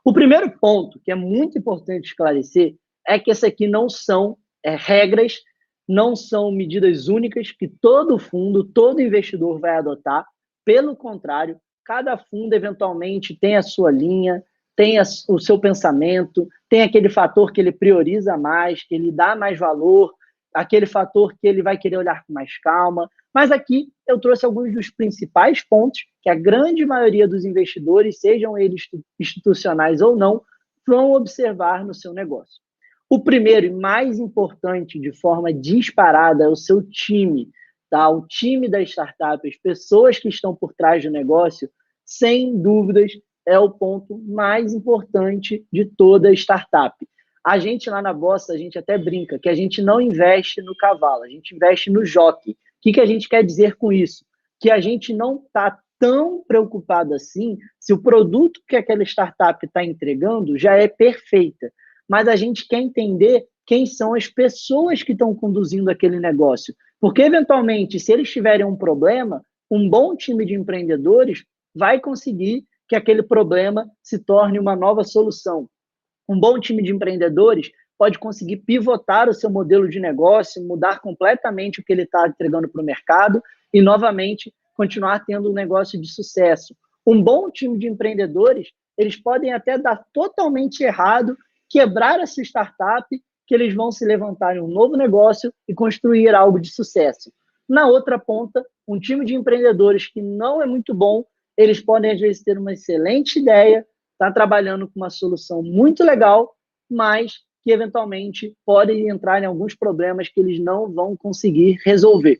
O primeiro ponto, que é muito importante esclarecer, é que essa aqui não são regras, não são medidas únicas que todo fundo, todo investidor vai adotar. Pelo contrário, cada fundo, eventualmente, tem a sua linha, tem o seu pensamento, tem aquele fator que ele prioriza mais, que ele dá mais valor, aquele fator que ele vai querer olhar com mais calma. Mas aqui eu trouxe alguns dos principais pontos que a grande maioria dos investidores, sejam eles institucionais ou não, vão observar no seu negócio. O primeiro e mais importante, de forma disparada, é o seu time, tá? O time da startup, as pessoas que estão por trás do negócio, sem dúvidas, é o ponto mais importante de toda startup. A gente lá na Bossa, a gente até brinca que a gente não investe no cavalo, a gente investe no jockey. O que a gente quer dizer com isso? Que a gente não está tão preocupado assim se o produto que aquela startup está entregando já é perfeita. Mas a gente quer entender quem são as pessoas que estão conduzindo aquele negócio. Porque, eventualmente, se eles tiverem um problema, um bom time de empreendedores vai conseguir que aquele problema se torne uma nova solução. Um bom time de empreendedores pode conseguir pivotar o seu modelo de negócio, mudar completamente o que ele está entregando para o mercado e, novamente, continuar tendo um negócio de sucesso. Um bom time de empreendedores, eles podem até dar totalmente errado, quebrar a sua startup, que eles vão se levantar em um novo negócio e construir algo de sucesso. Na outra ponta, um time de empreendedores que não é muito bom, eles podem, às vezes, ter uma excelente ideia, estar trabalhando com uma solução muito legal, mas que, eventualmente, podem entrar em alguns problemas que eles não vão conseguir resolver.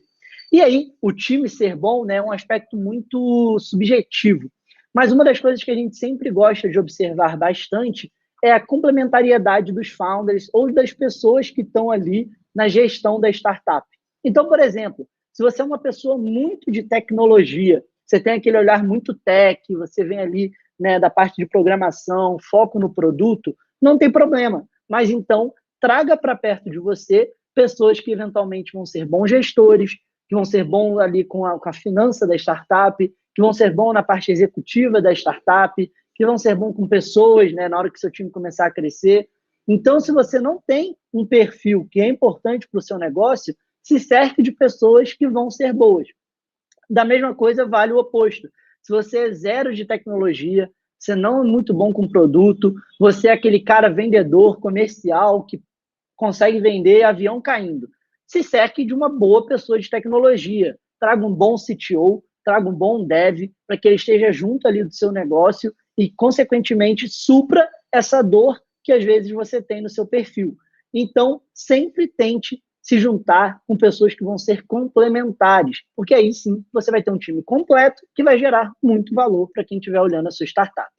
E aí, o time ser bom, né, é um aspecto muito subjetivo. Mas uma das coisas que a gente sempre gosta de observar bastante é a complementariedade dos founders ou das pessoas que estão ali na gestão da startup. Então, por exemplo, se você é uma pessoa muito de tecnologia, você tem aquele olhar muito tech, você vem ali, né, da parte de programação, foco no produto, não tem problema. Mas então, traga para perto de você pessoas que eventualmente vão ser bons gestores, que vão ser bons ali com a finança da startup, que vão ser bons na parte executiva da startup, que vão ser bons com pessoas, né, na hora que seu time começar a crescer. Então, se você não tem um perfil que é importante para o seu negócio, se cerque de pessoas que vão ser boas. Da mesma coisa vale o oposto. Se você é zero de tecnologia, você não é muito bom com produto, você é aquele cara vendedor, comercial, que consegue vender avião caindo. Se cerque de uma boa pessoa de tecnologia. Traga um bom CTO, traga um bom dev, para que ele esteja junto ali do seu negócio e, consequentemente, supra essa dor que, às vezes, você tem no seu perfil. Então, sempre tente se juntar com pessoas que vão ser complementares, porque aí sim você vai ter um time completo que vai gerar muito valor para quem estiver olhando a sua startup.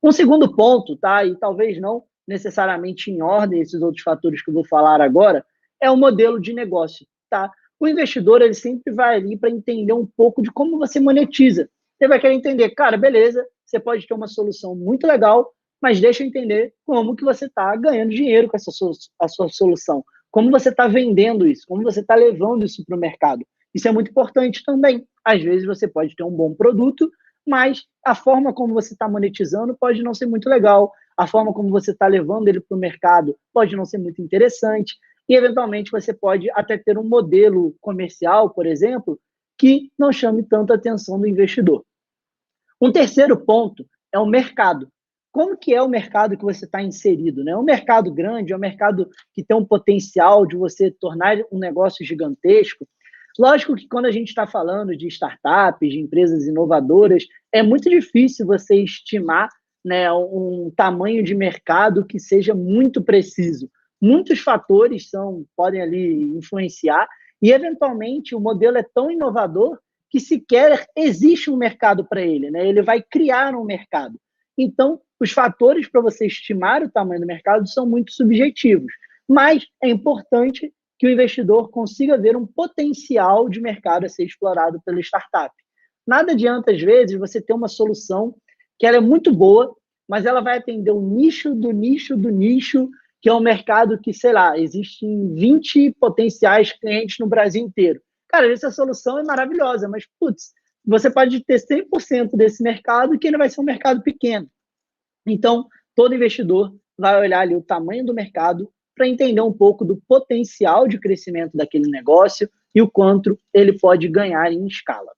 Um segundo ponto, tá? E talvez não necessariamente em ordem esses outros fatores que eu vou falar agora, é o modelo de negócio, tá? O investidor, ele sempre vai ali para entender um pouco de como você monetiza. Ele vai querer entender, cara, beleza, você pode ter uma solução muito legal, mas deixa eu entender como que você está ganhando dinheiro com a sua solução. Como você está vendendo isso, como você está levando isso para o mercado. Isso é muito importante também. Às vezes você pode ter um bom produto, mas a forma como você está monetizando pode não ser muito legal. A forma como você está levando ele para o mercado pode não ser muito interessante. E, eventualmente, você pode até ter um modelo comercial, por exemplo, que não chame tanta atenção do investidor. Um terceiro ponto é o mercado. Como que é o mercado que você está inserido? Né? É um mercado grande, é um mercado que tem um potencial de você tornar um negócio gigantesco. Lógico que quando a gente está falando de startups, de empresas inovadoras, é muito difícil você estimar, né, um tamanho de mercado que seja muito preciso. Muitos fatores podem ali influenciar e, eventualmente, o modelo é tão inovador que sequer existe um mercado para ele, né? Ele vai criar um mercado. Então, os fatores para você estimar o tamanho do mercado são muito subjetivos, mas é importante que o investidor consiga ver um potencial de mercado a ser explorado pela startup. Nada adianta, às vezes, você ter uma solução que ela é muito boa, mas ela vai atender um nicho do nicho do nicho, que é um mercado que, sei lá, existem 20 potenciais clientes no Brasil inteiro. Cara, essa solução é maravilhosa, mas, putz, você pode ter 100% desse mercado que ele vai ser um mercado pequeno. Então, todo investidor vai olhar ali o tamanho do mercado para entender um pouco do potencial de crescimento daquele negócio e o quanto ele pode ganhar em escala.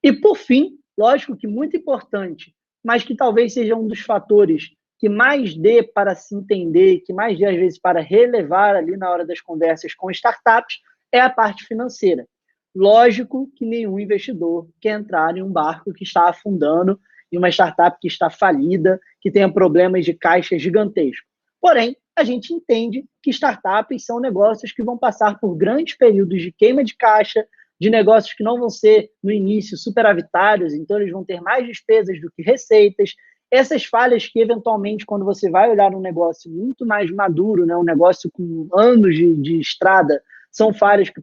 E, por fim, lógico que muito importante, mas que talvez seja um dos fatores que mais dê para se entender, que mais dê, às vezes, para relevar ali na hora das conversas com startups, é a parte financeira. Lógico que nenhum investidor quer entrar em um barco que está afundando, em uma startup que está falida, que tenha problemas de caixa gigantescos. Porém, a gente entende que startups são negócios que vão passar por grandes períodos de queima de caixa, de negócios que não vão ser, no início, superavitários, então eles vão ter mais despesas do que receitas. Essas falhas que, eventualmente, quando você vai olhar um negócio muito mais maduro, né, um negócio com anos de estrada, são falhas que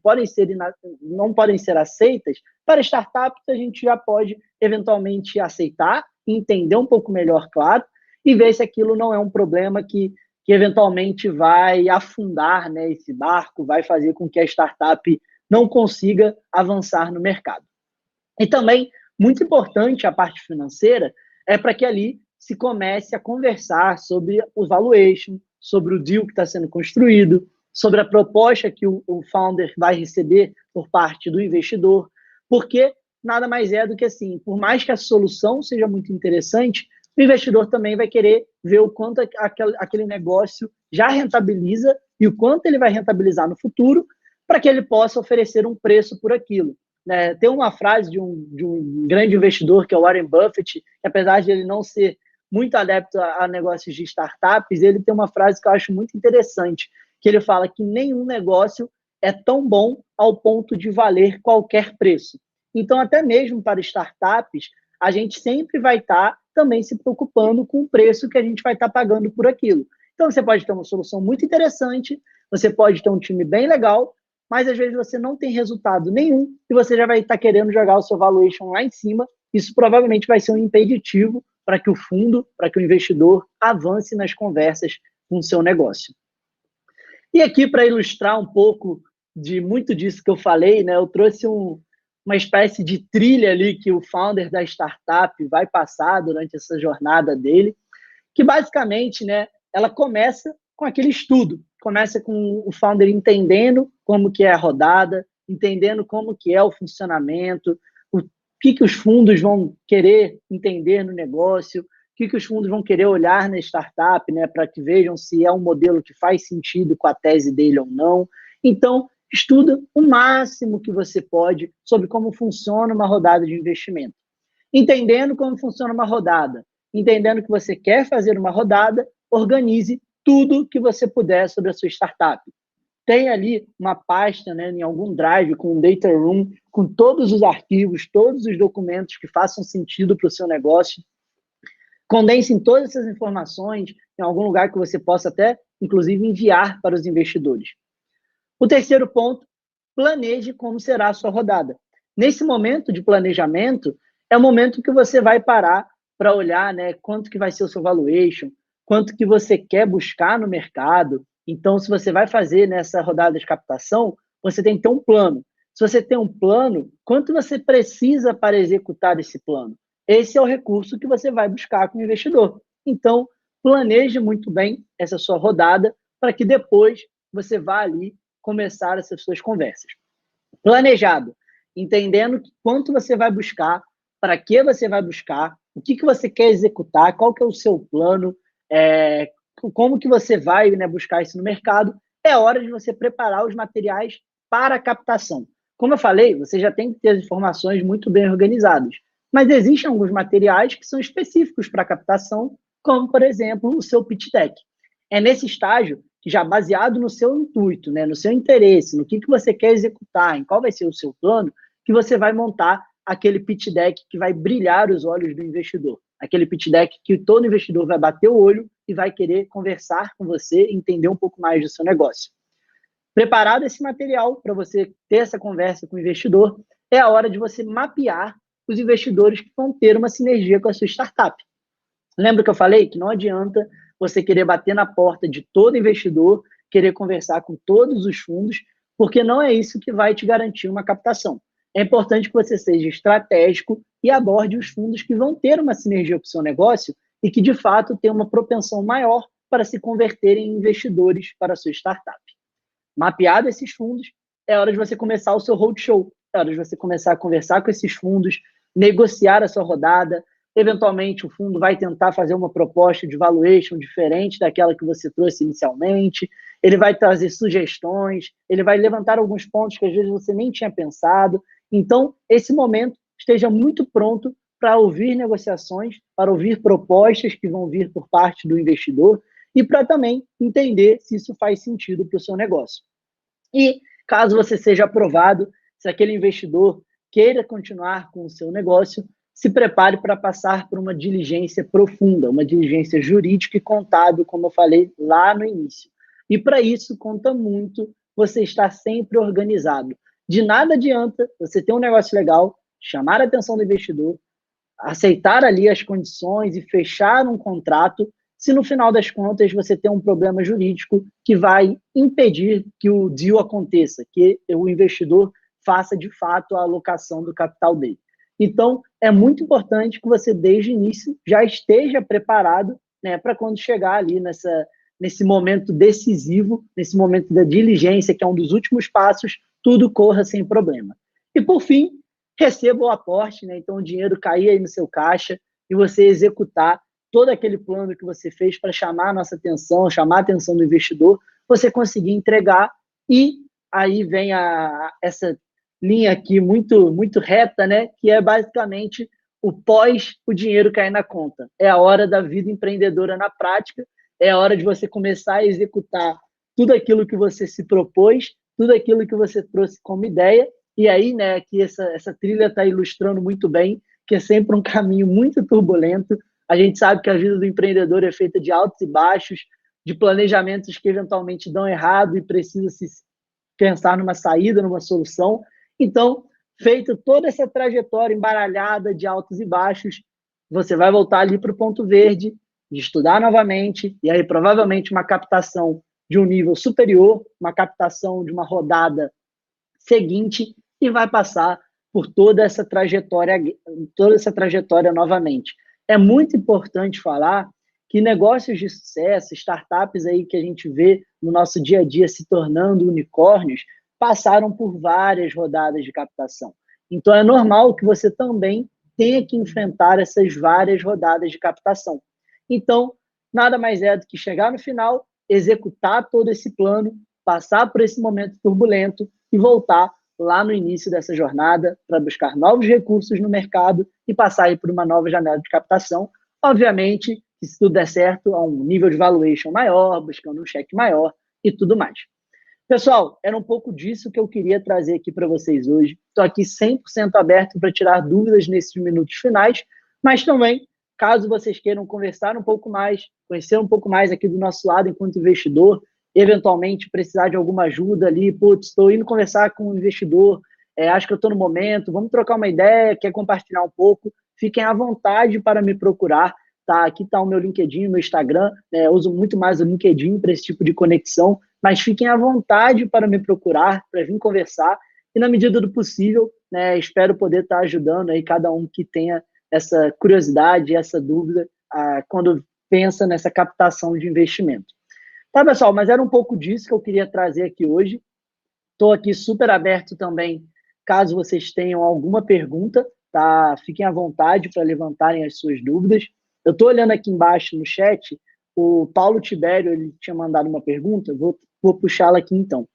não podem ser aceitas. Para startups, a gente já pode, eventualmente, aceitar, entender um pouco melhor, claro, e ver se aquilo não é um problema que eventualmente vai afundar, né, esse barco, vai fazer com que a startup não consiga avançar no mercado. E também, muito importante a parte financeira, é para que ali se comece a conversar sobre o valuation, sobre o deal que está sendo construído, sobre a proposta que o founder vai receber por parte do investidor, porque nada mais é do que assim, por mais que a solução seja muito interessante, o investidor também vai querer ver o quanto aquele negócio já rentabiliza e o quanto ele vai rentabilizar no futuro, para que ele possa oferecer um preço por aquilo. Tem uma frase de um grande investidor, que é o Warren Buffett, que apesar de ele não ser muito adepto a negócios de startups, ele tem uma frase que eu acho muito interessante, que ele fala que nenhum negócio é tão bom ao ponto de valer qualquer preço. Então, até mesmo para startups, a gente sempre vai estar também se preocupando com o preço que a gente vai estar pagando por aquilo. Então, você pode ter uma solução muito interessante, você pode ter um time bem legal, mas às vezes você não tem resultado nenhum e você já vai estar querendo jogar o seu valuation lá em cima. Isso provavelmente vai ser um impeditivo para que o fundo, para que o investidor avance nas conversas com o seu negócio. E aqui, para ilustrar um pouco de muito disso que eu falei, né, eu trouxe uma espécie de trilha ali que o founder da startup vai passar durante essa jornada dele, que basicamente, né, ela começa com aquele estudo, começa com o founder entendendo como que é a rodada, entendendo como que é o funcionamento, o que os fundos vão querer entender no negócio, o que os fundos vão querer olhar na startup, né, para que vejam se é um modelo que faz sentido com a tese dele ou não. Então, estuda o máximo que você pode sobre como funciona uma rodada de investimento. Entendendo como funciona uma rodada, entendendo que você quer fazer uma rodada, organize tudo que você puder sobre a sua startup. tem ali uma pasta, né, em algum drive, com um data room, com todos os arquivos, todos os documentos que façam sentido para o seu negócio. Condensem todas essas informações em algum lugar que você possa até, inclusive, enviar para os investidores. O terceiro ponto, planeje como será a sua rodada. Nesse momento de planejamento, é o momento que você vai parar para olhar, né, quanto que vai ser o seu valuation, quanto que você quer buscar no mercado. Então, se você vai fazer nessa rodada de captação, você tem que ter um plano. Se você tem um plano, quanto você precisa para executar esse plano? Esse é o recurso que você vai buscar com o investidor. Então, planeje muito bem essa sua rodada para que depois você vá ali começar essas suas conversas. Planejado, entendendo quanto você vai buscar, para que você vai buscar, o que você quer executar, qual que é o seu plano, como que você vai, né, buscar isso no mercado, é hora de você preparar os materiais para a captação. Como eu falei, você já tem que ter as informações muito bem organizadas, mas existem alguns materiais que são específicos para a captação, como, por exemplo, o seu pitch deck. É nesse estágio que, já baseado no seu intuito, né, no seu interesse, no que você quer executar, em qual vai ser o seu plano, que você vai montar aquele pitch deck que vai brilhar os olhos do investidor. Aquele pitch deck que todo investidor vai bater o olho e vai querer conversar com você, entender um pouco mais do seu negócio. Preparado esse material para você ter essa conversa com o investidor, é a hora de você mapear os investidores que vão ter uma sinergia com a sua startup. Lembra que eu falei que não adianta você querer bater na porta de todo investidor, querer conversar com todos os fundos, porque não é isso que vai te garantir uma captação. É importante que você seja estratégico e aborde os fundos que vão ter uma sinergia com o seu negócio e que, de fato, tenham uma propensão maior para se converterem em investidores para a sua startup. Mapeado esses fundos, é hora de você começar o seu roadshow, é hora de você começar a conversar com esses fundos, negociar a sua rodada. Eventualmente, o fundo vai tentar fazer uma proposta de valuation diferente daquela que você trouxe inicialmente, ele vai trazer sugestões, ele vai levantar alguns pontos que às vezes você nem tinha pensado. Então, esse momento, esteja muito pronto para ouvir negociações, para ouvir propostas que vão vir por parte do investidor e para também entender se isso faz sentido para o seu negócio. E, caso você seja aprovado, se aquele investidor queira continuar com o seu negócio, se prepare para passar por uma diligência profunda, uma diligência jurídica e contábil, como eu falei lá no início. E para isso, conta muito você estar sempre organizado. De nada adianta você ter um negócio legal, chamar a atenção do investidor, aceitar ali as condições e fechar um contrato, se no final das contas você tem um problema jurídico que vai impedir que o deal aconteça, que o investidor faça de fato a alocação do capital dele. Então, é muito importante que você, desde o início, já esteja preparado, né, para quando chegar ali nesse momento decisivo, nesse momento da diligência, que é um dos últimos passos, tudo corra sem problema. E, por fim, receba o aporte, né, então o dinheiro cair aí no seu caixa e você executar todo aquele plano que você fez para chamar a nossa atenção, chamar a atenção do investidor, você conseguir entregar e aí vem essa linha aqui muito reta, né? Que é basicamente o pós o dinheiro cair na conta. É a hora da vida empreendedora na prática, é a hora de você começar a executar tudo aquilo que você se propôs, tudo aquilo que você trouxe como ideia, e aí, né, que essa trilha está ilustrando muito bem, que é sempre um caminho muito turbulento. A gente sabe que a vida do empreendedor é feita de altos e baixos, de planejamentos que eventualmente dão errado e precisa se pensar numa saída, numa solução. Então, feita toda essa trajetória embaralhada de altos e baixos, você vai voltar ali para o ponto verde, de estudar novamente, e aí provavelmente uma captação de um nível superior, uma captação de uma rodada seguinte, e vai passar por toda essa trajetória novamente. É muito importante falar que negócios de sucesso, startups aí que a gente vê no nosso dia a dia se tornando unicórnios, passaram por várias rodadas de captação. Então, é normal que você também tenha que enfrentar essas várias rodadas de captação. Então, nada mais é do que chegar no final, executar todo esse plano, passar por esse momento turbulento e voltar lá no início dessa jornada para buscar novos recursos no mercado e passar aí por uma nova janela de captação. Obviamente, se tudo der certo, a um nível de valuation maior, buscando um cheque maior e tudo mais. Pessoal, era um pouco disso que eu queria trazer aqui para vocês hoje. Estou aqui 100% aberto para tirar dúvidas nesses minutos finais, mas também, caso vocês queiram conversar um pouco mais, conhecer um pouco mais aqui do nosso lado enquanto investidor, eventualmente precisar de alguma ajuda ali, putz, estou indo conversar com um investidor, acho que eu estou no momento, vamos trocar uma ideia, quer compartilhar um pouco, fiquem à vontade para me procurar. Tá, aqui está o meu LinkedIn, meu Instagram, eu uso muito mais o LinkedIn para esse tipo de conexão, mas fiquem à vontade para me procurar, para vir conversar, e na medida do possível, espero poder estar ajudando aí cada um que tenha essa curiosidade, essa dúvida, quando pensa nessa captação de investimento. Tá, pessoal, mas era um pouco disso que eu queria trazer aqui hoje. Estou aqui super aberto também, caso vocês tenham alguma pergunta, tá? Fiquem à vontade para levantarem as suas dúvidas. Eu estou olhando aqui embaixo no chat, o Paulo Tibério, ele tinha mandado uma pergunta, vou puxá-la aqui então.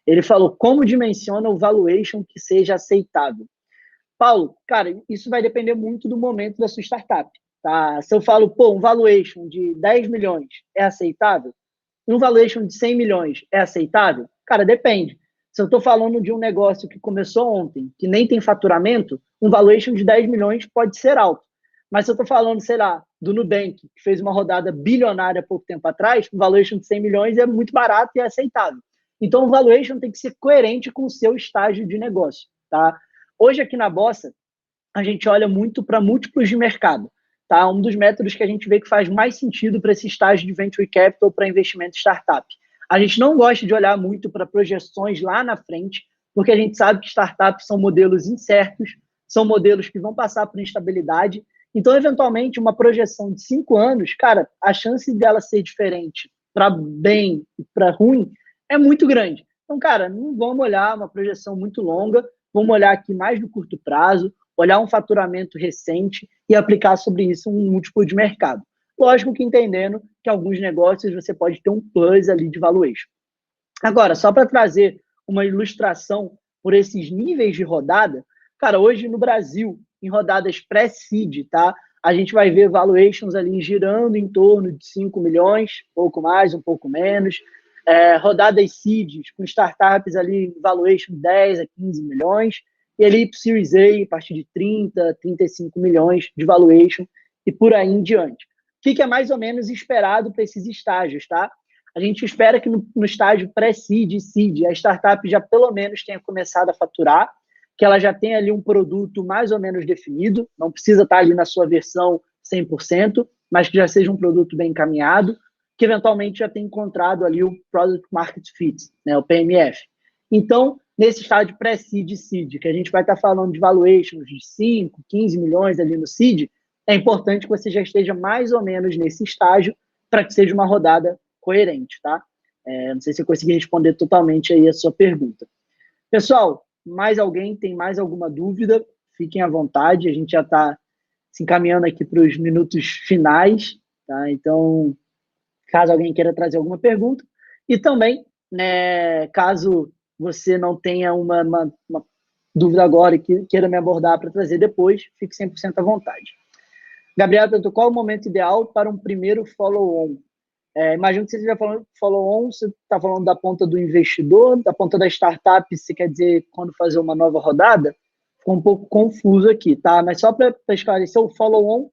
Ele falou, como dimensiona o valuation que seja aceitável? Paulo, cara, isso vai depender muito do momento da sua startup, tá? Se eu falo, um valuation de 10 milhões é aceitável? Um valuation de 100 milhões é aceitável? Cara, depende. Se eu estou falando de um negócio que começou ontem, que nem tem faturamento, um valuation de 10 milhões pode ser alto. Mas se eu estou falando, sei lá, do Nubank, que fez uma rodada bilionária há pouco tempo atrás, o valuation de 100 milhões é muito barato e é aceitável. Então, o valuation tem que ser coerente com o seu estágio de negócio. Tá? Hoje, aqui na Bossa, a gente olha muito para múltiplos de mercado. Tá? Um dos métodos que a gente vê que faz mais sentido para esse estágio de venture capital para investimento em startup. A gente não gosta de olhar muito para projeções lá na frente, porque a gente sabe que startups são modelos incertos, são modelos que vão passar por instabilidade. Então, eventualmente, uma projeção de 5 anos, cara, a chance dela ser diferente para bem e para ruim é muito grande. Então, cara, não vamos olhar uma projeção muito longa, vamos olhar aqui mais no curto prazo, olhar um faturamento recente e aplicar sobre isso um múltiplo de mercado. Lógico que entendendo que alguns negócios você pode ter um plus ali de valuation. Agora, só para trazer uma ilustração por esses níveis de rodada, cara, hoje no Brasil, em rodadas pré-seed, tá? A gente vai ver valuations ali girando em torno de 5 milhões, pouco mais, um pouco menos. Rodadas seeds com startups ali, valuation 10 a 15 milhões. E ali para Series A, a partir de 30, 35 milhões de valuation e por aí em diante. O que é mais ou menos esperado para esses estágios, tá? A gente espera que no estágio pré-seed e seed, a startup já pelo menos tenha começado a faturar, que ela já tenha ali um produto mais ou menos definido, não precisa estar ali na sua versão 100%, mas que já seja um produto bem encaminhado, que eventualmente já tenha encontrado ali o Product Market Fit, né, o PMF. Então, nesse estágio pré-seed e seed, que a gente vai estar falando de valuations de 5, 15 milhões ali no seed, é importante que você já esteja mais ou menos nesse estágio para que seja uma rodada coerente, tá? Não sei se eu consegui responder totalmente aí a sua pergunta. Pessoal, mais alguém tem mais alguma dúvida? Fiquem à vontade, a gente já está se encaminhando aqui para os minutos finais, tá? Então, caso alguém queira trazer alguma pergunta, e também, né, caso você não tenha uma dúvida agora e queira me abordar para trazer depois, fique 100% à vontade. Gabriel perguntou qual o momento ideal para um primeiro follow-on. Imagino que você esteja falando follow-on, você está falando da ponta do investidor, da ponta da startup, você quer dizer quando fazer uma nova rodada? Ficou um pouco confuso aqui, tá? Mas só para esclarecer, o follow-on,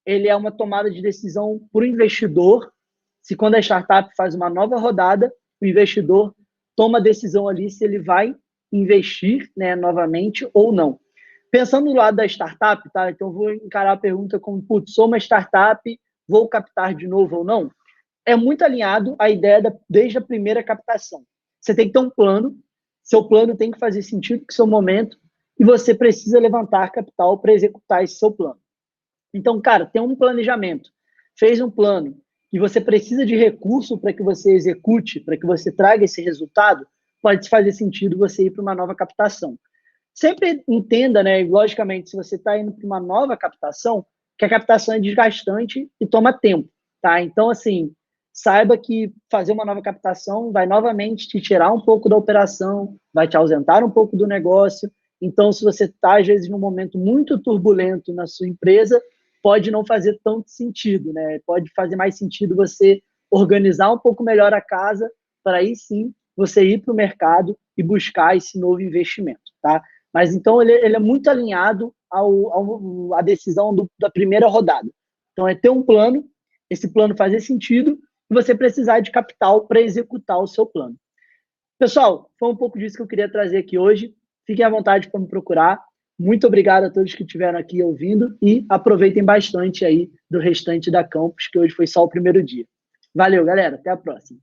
ele é uma tomada de decisão por investidor, se quando a startup faz uma nova rodada, o investidor toma a decisão ali se ele vai investir, né, novamente ou não. Pensando do lado da startup, tá? Então vou encarar a pergunta como, putz, sou uma startup, vou captar de novo ou não? É muito alinhado à ideia desde a primeira captação. Você tem que ter um plano, seu plano tem que fazer sentido com o seu momento e você precisa levantar capital para executar esse seu plano. Então, cara, tem um planejamento, fez um plano e você precisa de recurso para que você execute, para que você traga esse resultado, pode fazer sentido você ir para uma nova captação. Sempre entenda, né, logicamente, se você está indo para uma nova captação, que a captação é desgastante e toma tempo, tá? Então, assim, saiba que fazer uma nova captação vai novamente te tirar um pouco da operação, vai te ausentar um pouco do negócio. Então, se você está, às vezes, num momento muito turbulento na sua empresa, pode não fazer tanto sentido, né? Pode fazer mais sentido você organizar um pouco melhor a casa para aí sim você ir para o mercado e buscar esse novo investimento, tá? Mas então ele é muito alinhado à decisão da primeira rodada. Então é ter um plano, esse plano fazer sentido e você precisar de capital para executar o seu plano. Pessoal, foi um pouco disso que eu queria trazer aqui hoje. Fiquem à vontade para me procurar. Muito obrigado a todos que estiveram aqui ouvindo e aproveitem bastante aí do restante da Campus, que hoje foi só o primeiro dia. Valeu, galera. Até a próxima.